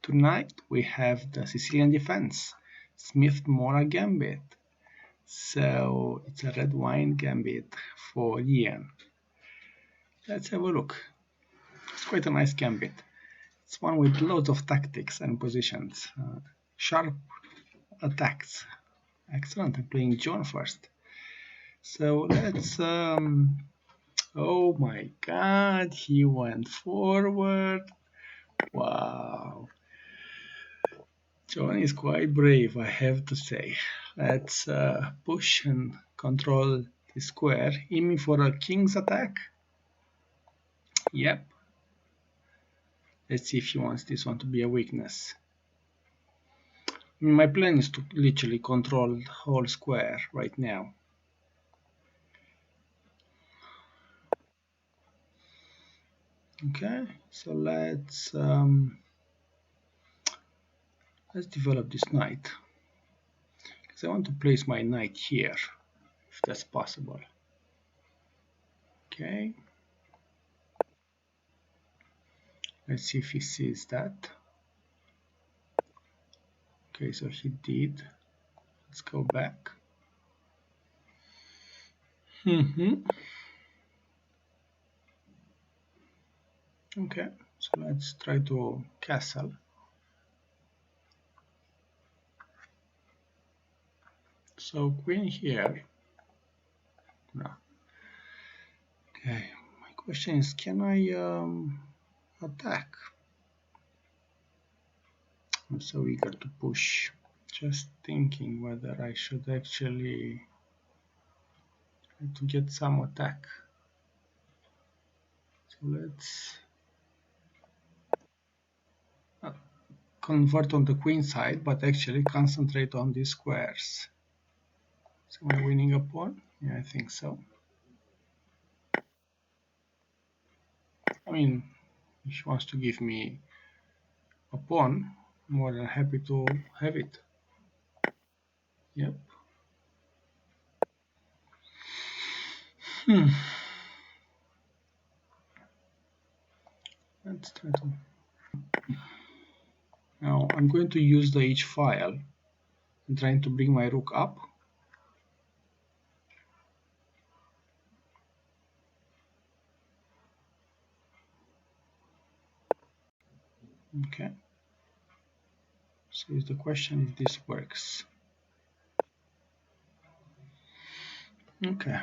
Tonight we have the Sicilian defense, Smith Morra Gambit. So it's a red wine gambit for Ian. Let's have a look. It's quite a nice gambit. It's one with loads of tactics and positions. Sharp attacks. Excellent. I'm playing John first. So let's. Oh my god, he went forward. Wow. John is quite brave, I have to say. Let's push and control the square. Aiming for a king's attack. Yep. Let's see if he wants this one to be a weakness. My plan is to literally control the whole square right now. Okay, so let's develop this knight. Because I want to place my knight here, if that's possible. Okay. Let's see if he sees that. Okay, so he did. Let's go back. Okay, so let's try to castle. So queen here. No. Okay, my question is, can I attack? I'm so eager to push. Just thinking whether I should actually try to get some attack. So let's convert on the queen side, but actually concentrate on these squares. So am I winning a pawn? Yeah, I think so. I mean, if she wants to give me a pawn, I'm more than happy to have it. Yep. Let's try to. Now I'm going to use the H file and trying to bring my rook up. Okay. So is the question if this works. Okay.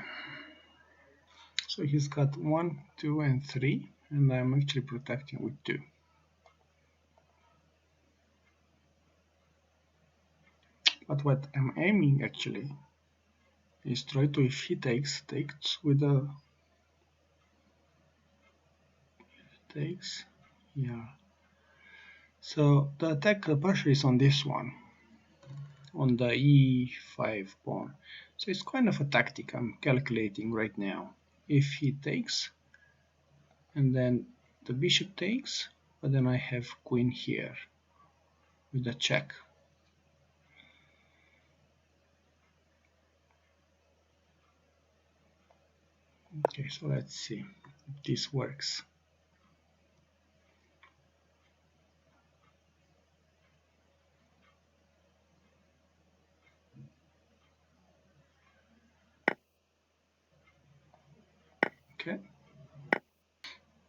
So he's got 1, 2, and 3, and I'm actually protecting with 2. But what I'm aiming actually is try to, if he takes with a yeah. So the attack pressure is on this one, on the e5 pawn. So it's kind of a tactic I'm calculating right now. If he takes, and then the bishop takes, but then I have queen here with a check. Okay, so let's see if this works. Okay,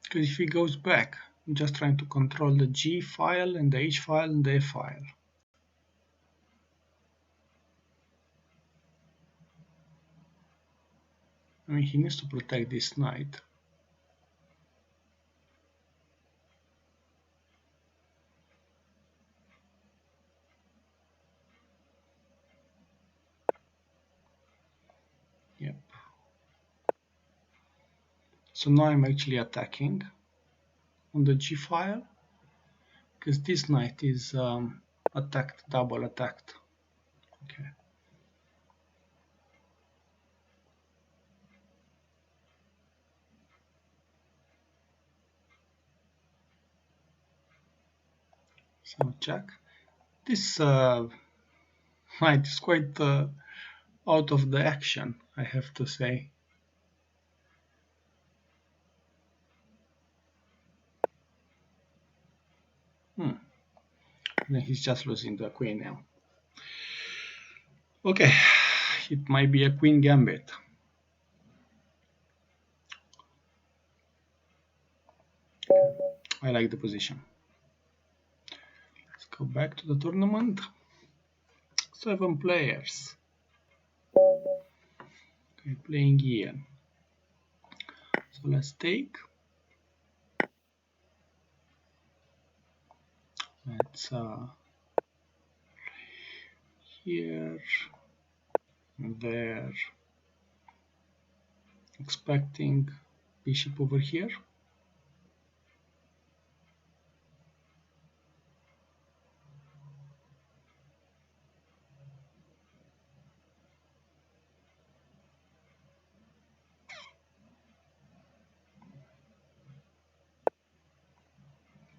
because if he goes back, I'm just trying to control the G file and the H file and the F file. I mean, he needs to protect this knight. Yep. So now I'm actually attacking on the G file because this knight is attacked, double attacked. Okay. So check. This knight is quite out of the action, I have to say. And he's just losing the queen now. Okay, it might be a queen gambit. I like the position. Let's go back to the tournament. 7 players. Okay, playing Ian. So let's take. Let's here, there, expecting bishop over here.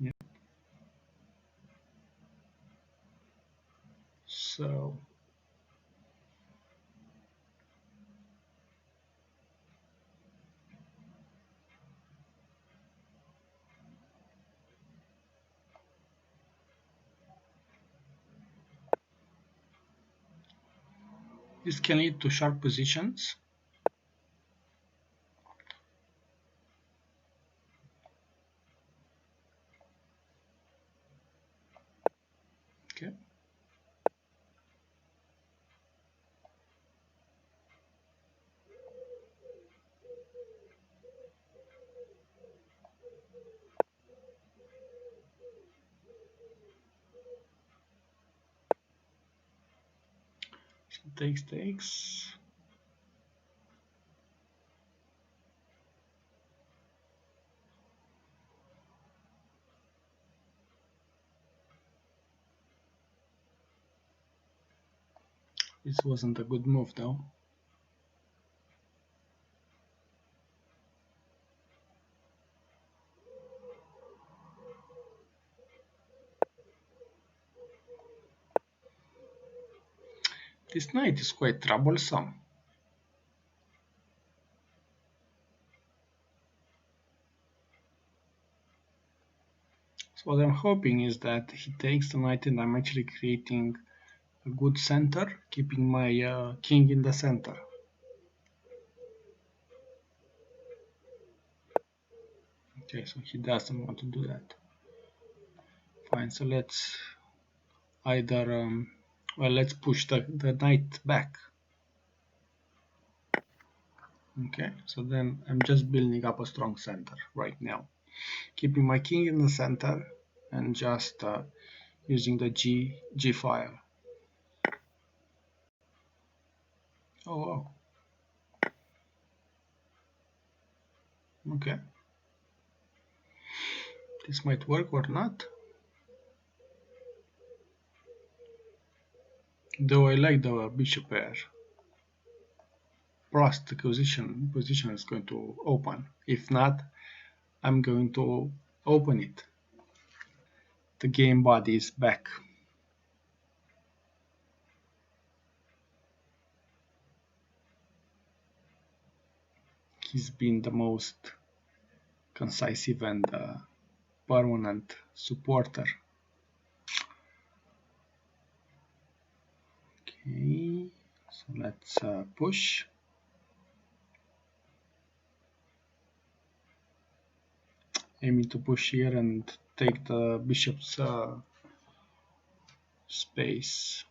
Yeah. So this can lead to sharp positions. Okay. So takes. This wasn't a good move though. This knight is quite troublesome. So what I'm hoping is that he takes the knight and I'm actually creating a good center, keeping my king in the center. Okay, so he doesn't want to do that. Fine, so let's either, let's push the knight back. Okay, so then I'm just building up a strong center right now. Keeping my king in the center and just using the G file. Oh, wow. Okay. This might work or not. Though I like the bishop pair. Plus the position is going to open. If not, I'm going to open it. The game body is back. He's been the most concise and permanent supporter. Okay, so let's push. Aiming to push here and take the bishop's space.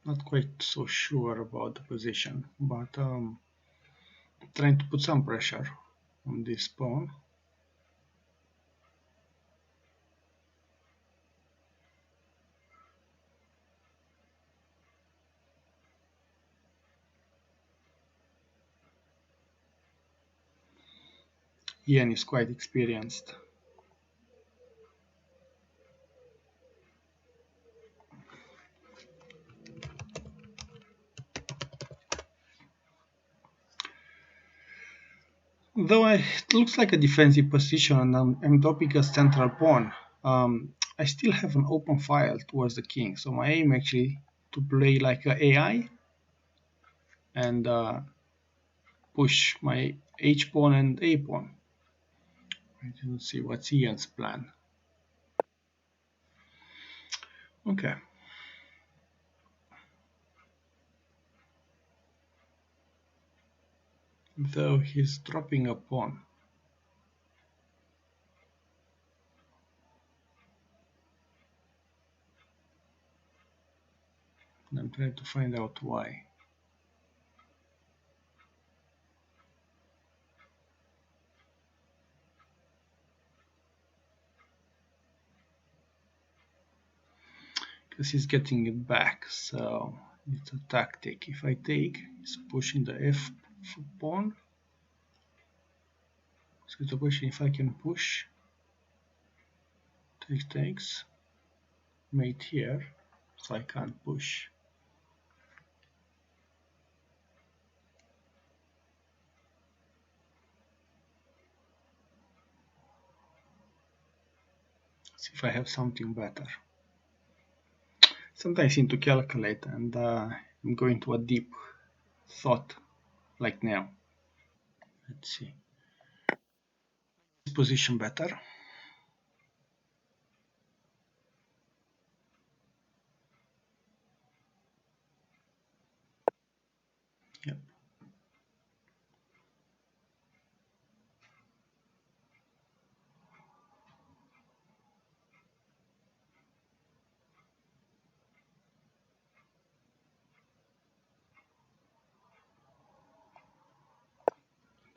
Not quite so sure about the position, but trying to put some pressure on this pawn. Ian is quite experienced. Though it looks like a defensive position and I'm dropping a central pawn, I still have an open file towards the king. So my aim actually to play like a AI and push my h pawn and a pawn. Let's see what's Ian's plan. Okay. Though he's dropping a pawn. And I'm trying to find out why. Because he's getting it back, so it's a tactic. If I take, he's pushing the f pawn. So it's a question if I can push. Takes, mate here, so I can't push. See if I have something better. Sometimes I need to calculate, and I'm going to a deep thought like now. Let's see. This position better. Yep.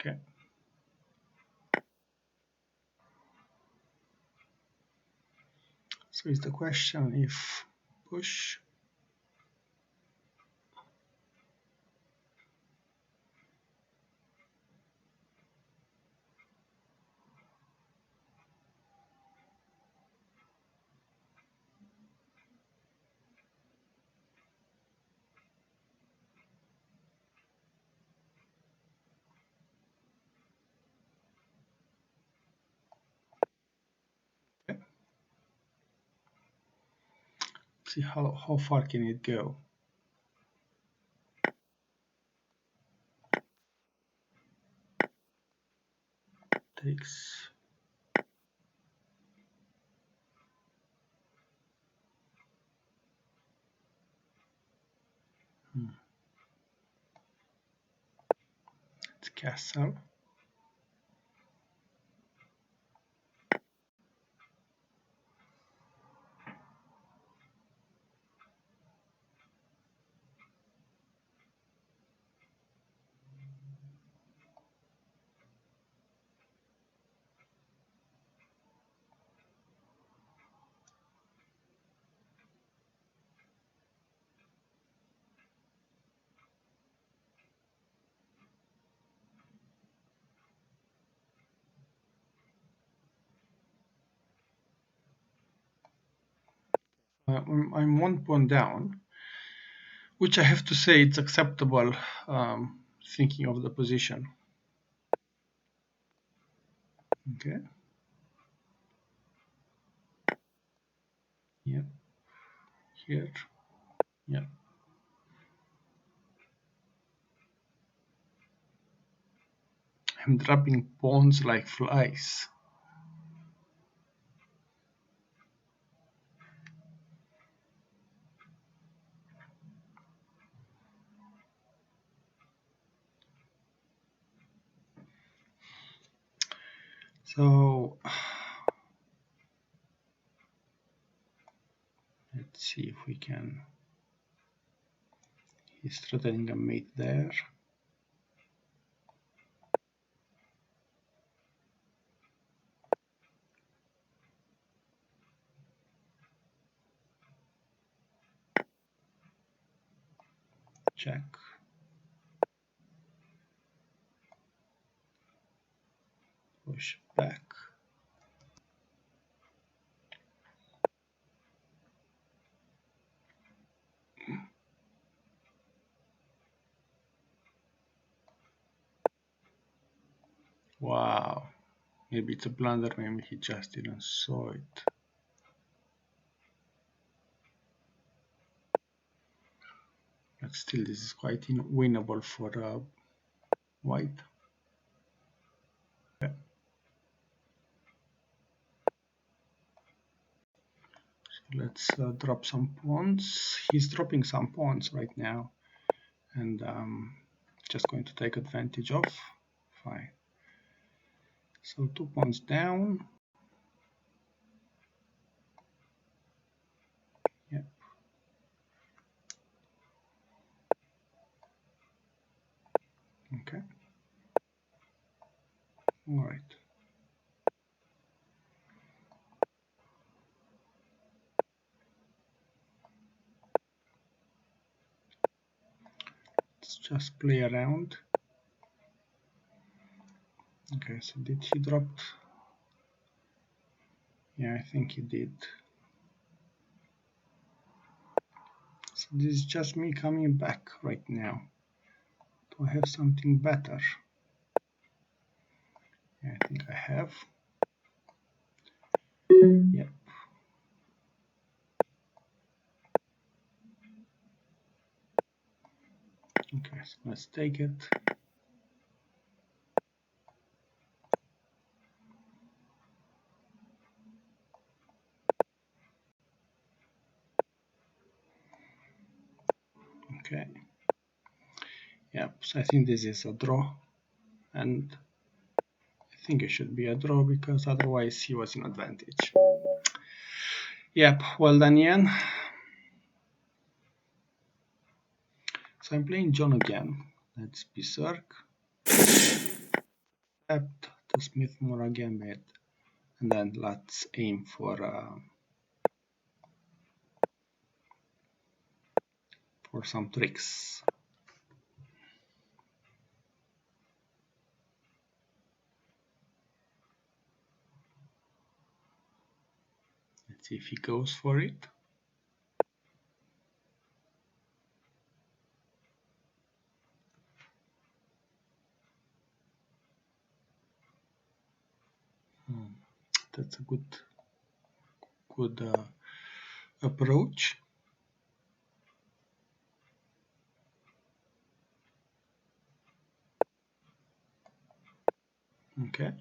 Okay. So is the question if push. Okay. See how far can it go. Takes. It's castle. I'm one pawn down, which I have to say it's acceptable, thinking of the position. Okay. Yeah. Here. Yeah. I'm dropping pawns like flies. So let's see if we can. He's threatening a mate there. Check. Push back. Wow. Maybe it's a blunder, maybe he just didn't saw it. But still, this is quite winnable for white. Yeah. So let's drop some pawns. He's dropping some pawns right now, and just going to take advantage of. Fine. So 2 pawns down. Yep. Okay. All right. Let's just play around. Okay, so did he drop? Yeah, I think he did. So this is just me coming back right now. Do I have something better? Yeah, I think I have. Yep. Okay, so let's take it. Okay. Yep, so I think this is a draw. And I think it should be a draw because otherwise he was in advantage. Yep, well done, Ian. So I'm playing John again. Let's Berserk. Tapped the Smith Morra Gambit. And then let's aim for some tricks. Let's see if he goes for it. That's a good approach. Okay.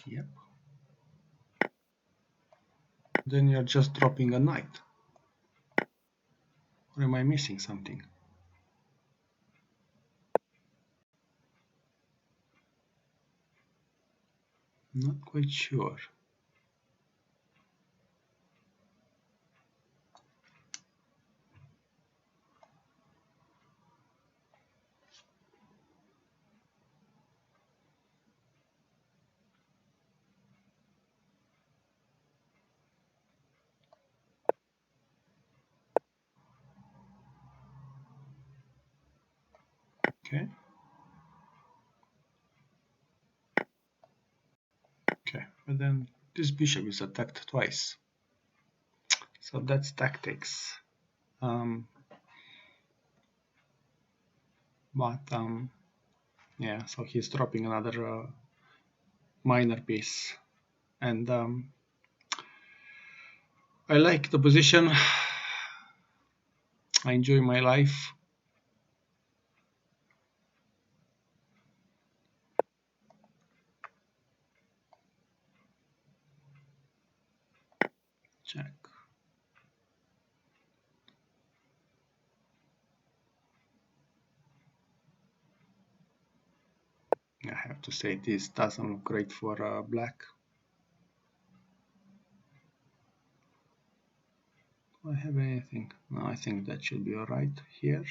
Yep. Then you're just dropping a knight. Or am I missing something? Not quite sure. Okay. Okay, but then this bishop is attacked twice. So that's tactics. Yeah, so he's dropping another minor piece. And I like the position. I enjoy my life. Check. I have to say this doesn't look great for black. Do I have anything? No, I think that should be alright here.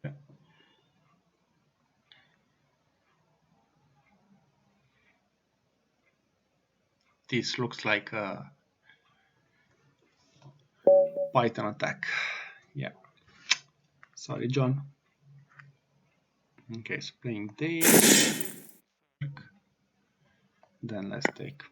Yeah. This looks like a Python attack. Yeah. Sorry, John. Okay, so playing this. then let's take.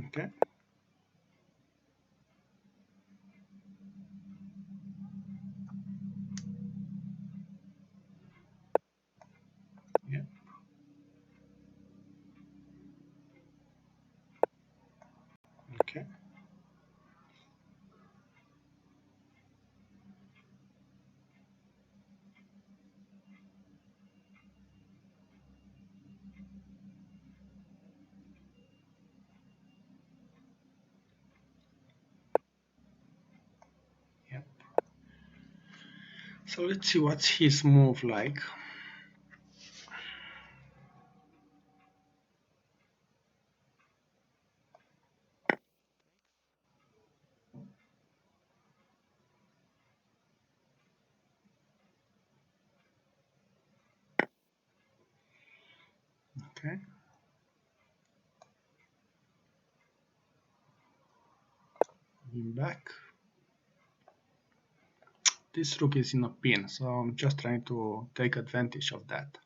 Okay. Yeah. Okay. Yeah. So let's see what's his move like. Okay. Back. This rook is in a pin, so I'm just trying to take advantage of that.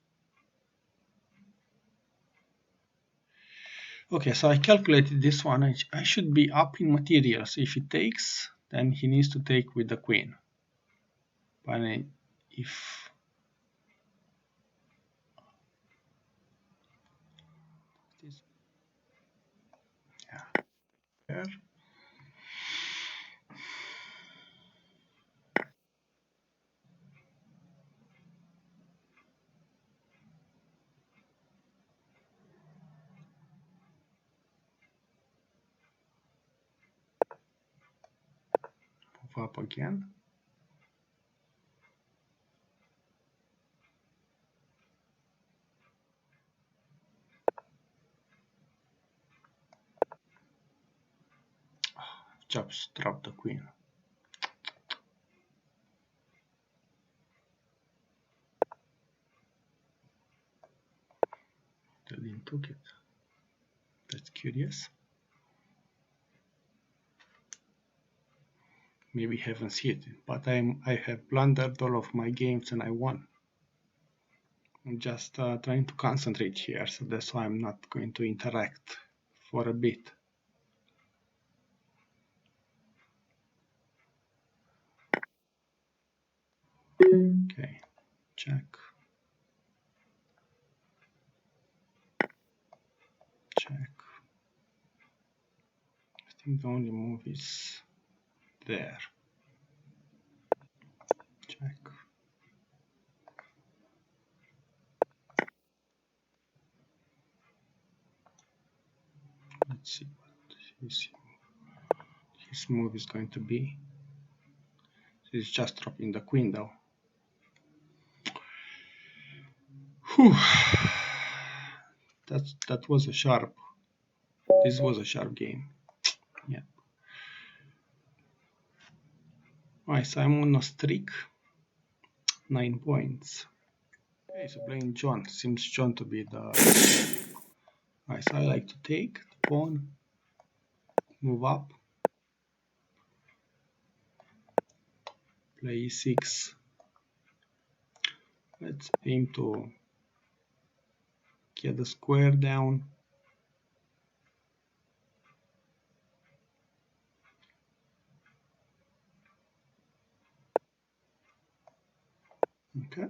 Okay, so I calculated this one. I should be up in materials. If he takes, then he needs to take with the queen. But if this, yeah, there. Move up again. Just drop the queen. The Lin took it. That's curious. Maybe haven't seen it, but I have blundered all of my games and I won. I'm just trying to concentrate here, so that's why I'm not going to interact for a bit. Okay, check, check. I think the only move is there. Check. Let's see what his move is going to be. He's just dropping the queen though. Whew. That was a sharp. This was a sharp game. Yeah. Alright, so I'm on a streak. 9 points. Okay, so playing John. Seems John to be the... Alright, so I like to take the pawn, move up, play e6. Let's aim to get the square down. Okay.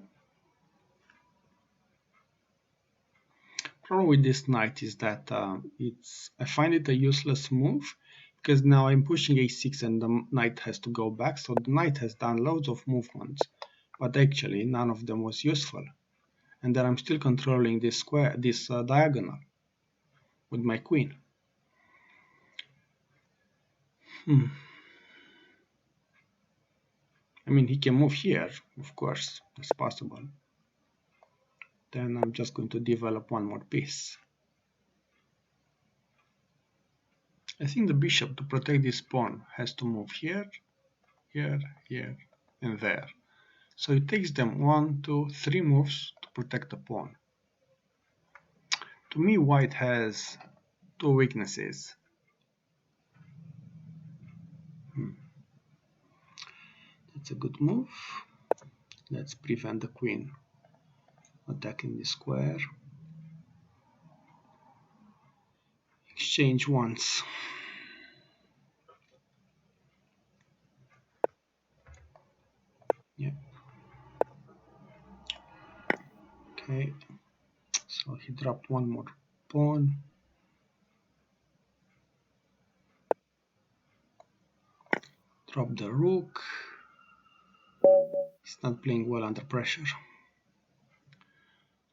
Problem with this knight is that I find it a useless move because now I'm pushing a6 and the knight has to go back. So the knight has done loads of movements, but actually none of them was useful. And then I'm still controlling this square, this diagonal with my queen. I mean, he can move here, of course, it's possible. Then I'm just going to develop one more piece. I think the bishop, to protect this pawn, has to move here, here, here, and there. So it takes them 1, 2, 3 moves to protect the pawn. To me, white has two weaknesses. That's a good move. Let's prevent the queen attacking the square. Exchange once. Yeah. Okay. So he dropped one more pawn. Drop the rook. He's not playing well under pressure.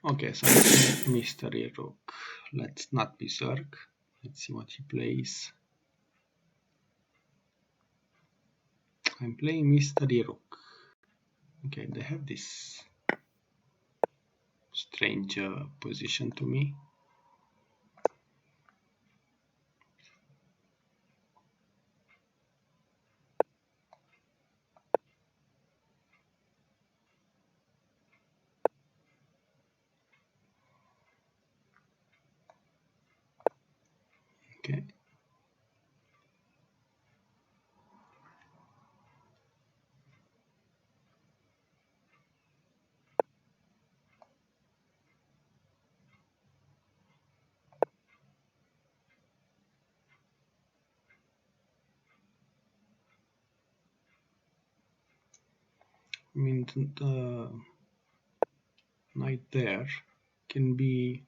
Okay, so mystery rook. Let's not berserk. Let's see what he plays. I'm playing mystery rook. Okay, they have this strange position to me. Okay. I mean, the knight there can be,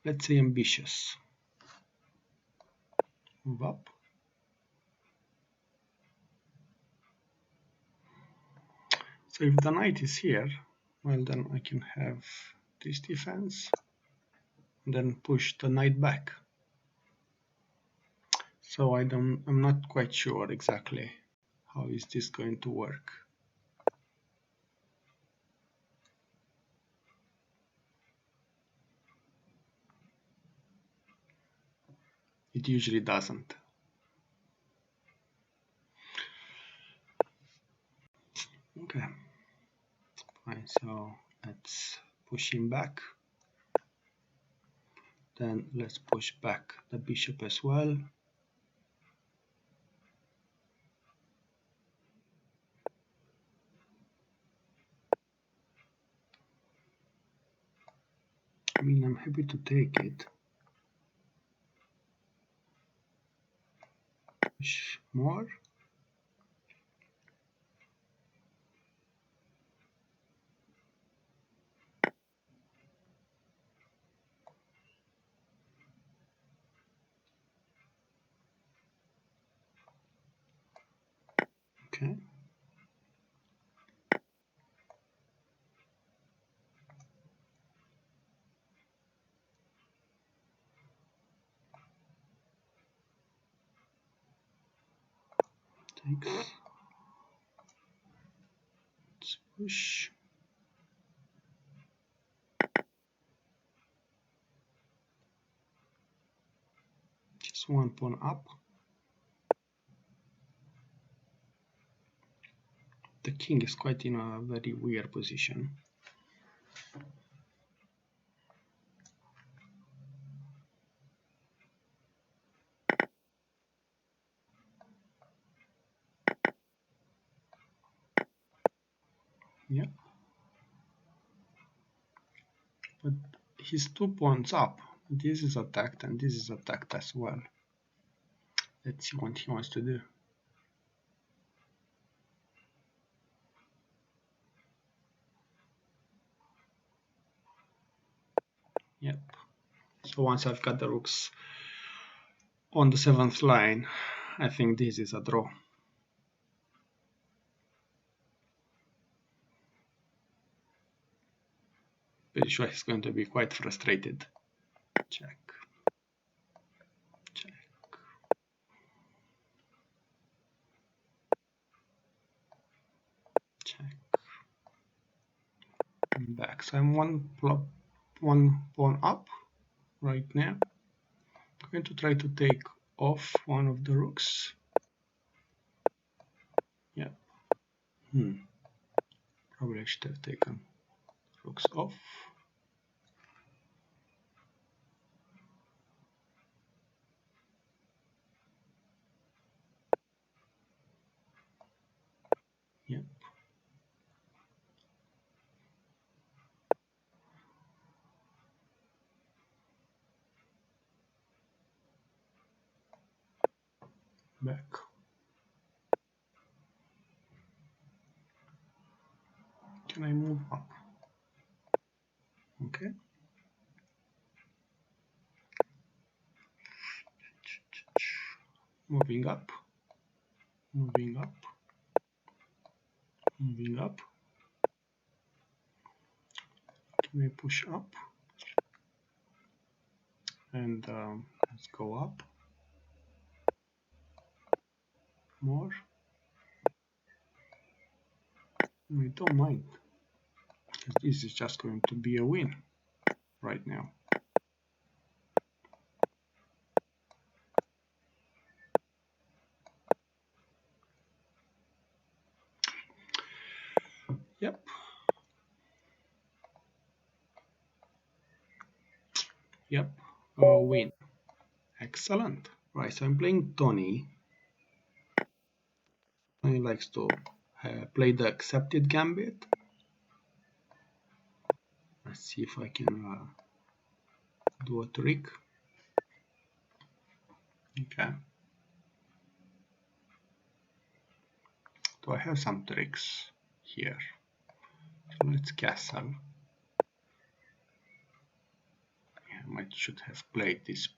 let's say, ambitious. Move up. So if the knight is here, well, then I can have this defense and then push the knight back. So I'm not quite sure exactly how is this going to work. It usually doesn't. Okay, fine. So let's push him back. Then let's push back the bishop as well. I mean, I'm happy to take it. Push more. Okay. Takes. Let's push. Just one pawn up. The king is quite in a very weird position. Yeah. But he's 2 pawns up. This is attacked and this is attacked as well. Let's see what he wants to do. Yep. So once I've got the rooks on the 7th line, I think this is a draw. Pretty sure he's going to be quite frustrated. Check. Check. Check. And back. So I'm one pawn up right now. I'm going to try to take off one of the rooks. Yeah. Probably I should have taken rooks off. back. Can I move up? Okay. Moving up, moving up, moving up. Can I push up? And let's go up more. I don't mind, because this is just going to be a win right now. Yep. Yep. Win. Excellent. Right, so I'm playing Tony. Tony likes to play the accepted gambit. Let's see if I can do a trick. Okay. Do I have some tricks here? So let's castle. Yeah, I might should have played this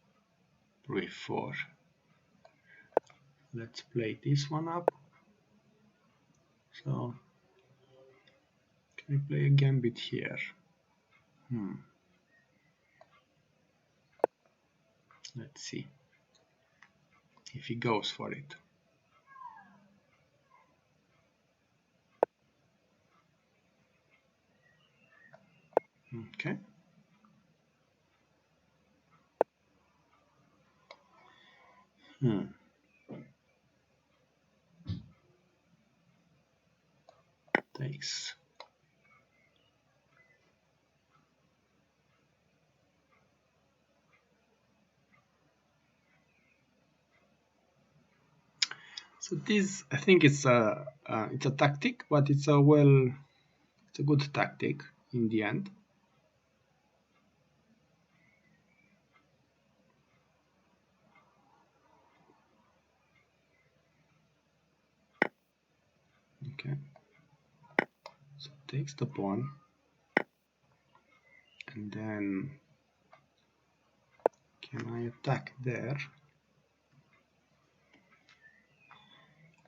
before. Let's play this one up. So can I play a gambit here? Let's see if he goes for it. Okay. Takes. So this, I think it's a tactic, but it's a good tactic in the end. Okay. So takes the pawn, and then can I attack there?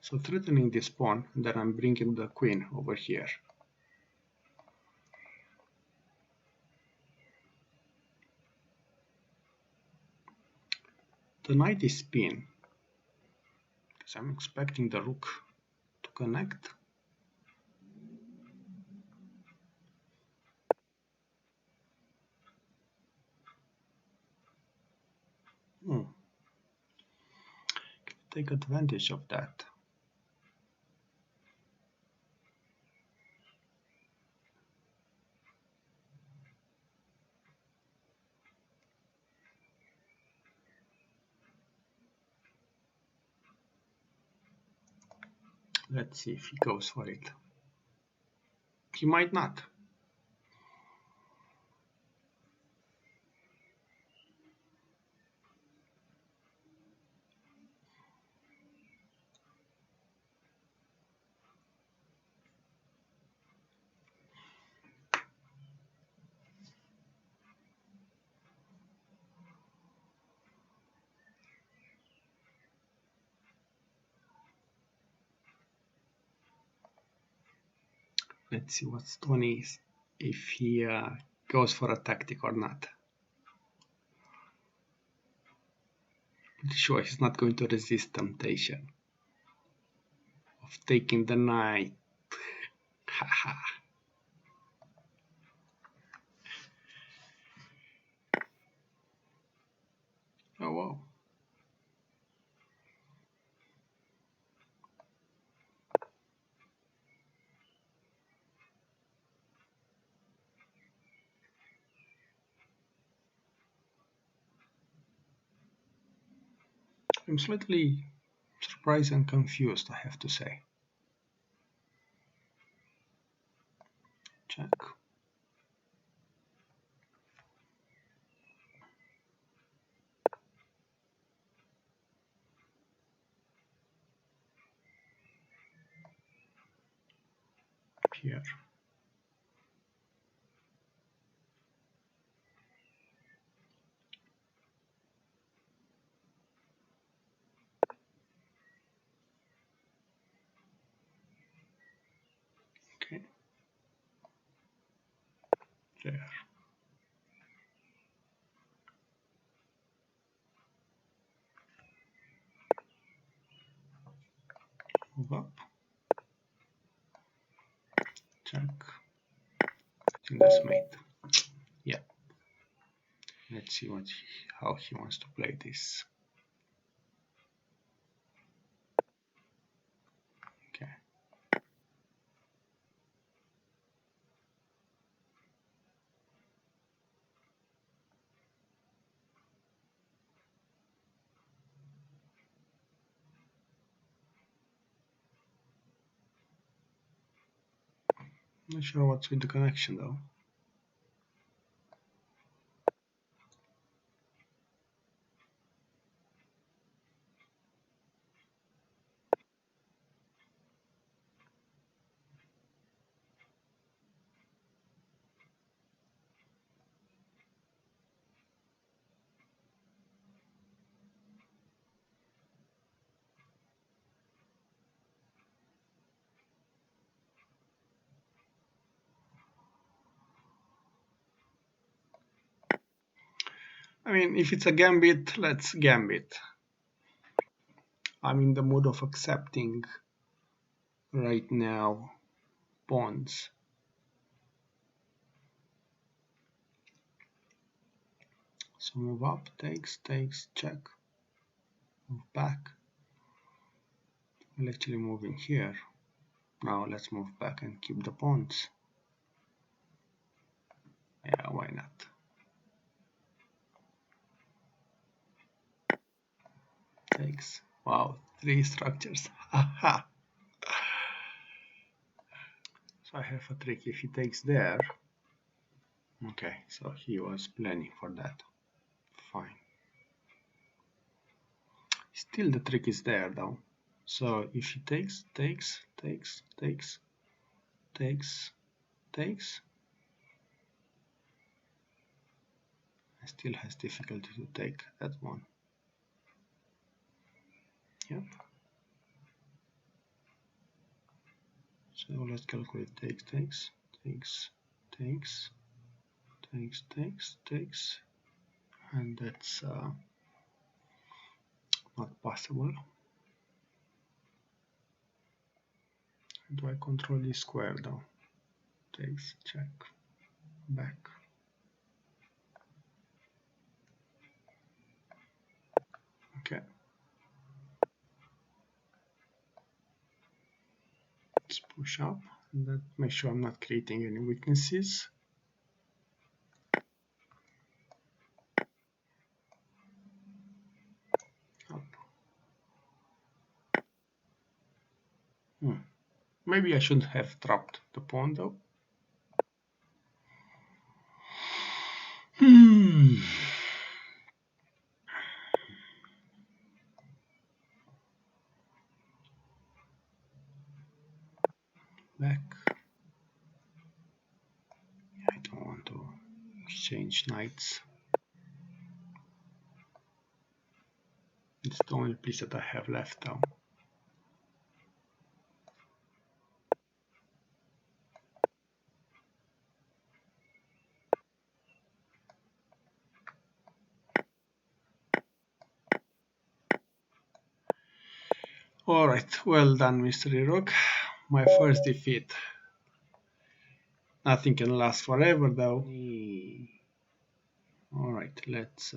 So threatening this pawn, and then I'm bringing the queen over here. The knight is pinned, because I'm expecting the rook to connect. Take advantage of that. Let's see if he goes for it. He might not. Let's see what Tony is, if he goes for a tactic or not. Pretty sure he's not going to resist temptation of taking the knight. Haha. Oh wow. I'm slightly surprised and confused, I have to say. Check. here. Okay, there. Move up. Check. I think that's mate. Yeah. Let's see how he wants to play this. Okay. Not sure what's with the connection though. I mean, if it's a gambit, let's gambit. I'm in the mood of accepting right now pawns. So move up, takes, check. Move back. I'll actually move in here. Now let's move back and keep the pawns. Yeah, why not? Takes. Wow, 3 structures. Haha. So I have a trick. If he takes there, okay, so he was planning for that. Fine. Still the trick is there though. So if he takes, I still has difficulty to take that one. Yep. So let's calculate takes, and that's not possible. Do I control this square though? Takes, check, back. Okay. Let's push up and make sure I'm not creating any weaknesses. Up. Maybe I should have dropped the pawn though. Back. I don't want to exchange knights. It's the only piece that I have left though. Alright, well done, Mystery Rook. My first defeat. Nothing can last forever though. Alright, let's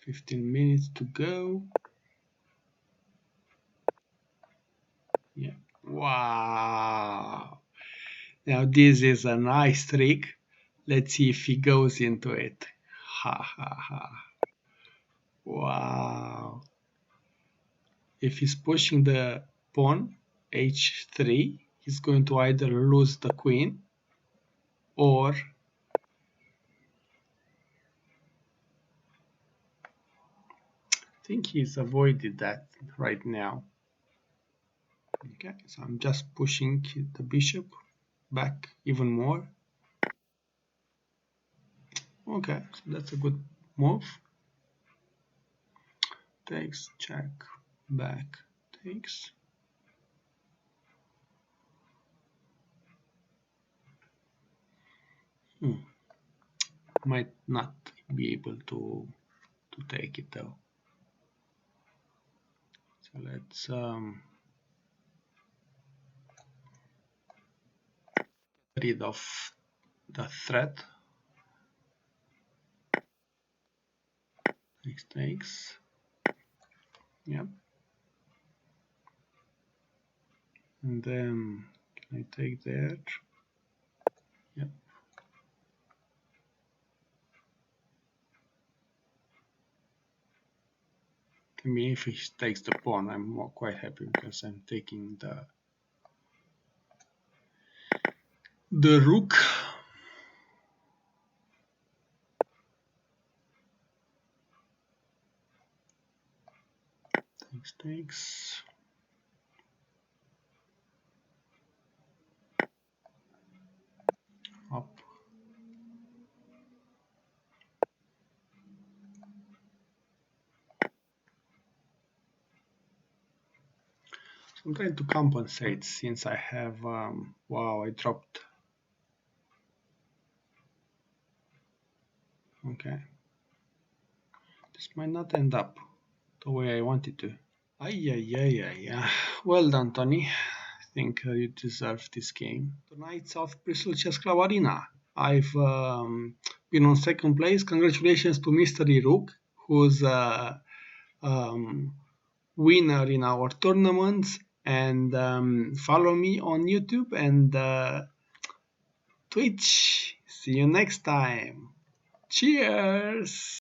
15 minutes to go. Yeah. Wow. Now this is a nice trick. Let's see if he goes into it. Ha ha ha. Wow. If he's pushing the pawn h3, he's going to either lose the queen or think he's avoided that right now. Okay, so I'm just pushing the bishop back even more. Okay, so that's a good move. Takes, check, back, takes. Might not be able to take it though. So let's get rid of the threat. Takes. Yep. And then can I take that? Yep. I mean, if he takes the pawn, I'm quite happy because I'm taking the rook. Takes. Up. So I'm trying to compensate since I have, wow, I dropped. Okay. This might not end up the way I wanted to. Ay. Well done, Tony. I think you deserve this game. Tonight, South Bristol Chess Club Arena. I've been on second place. Congratulations to Mystery Rook, who's winner in our tournaments. And follow me on YouTube and Twitch. See you next time. Cheers!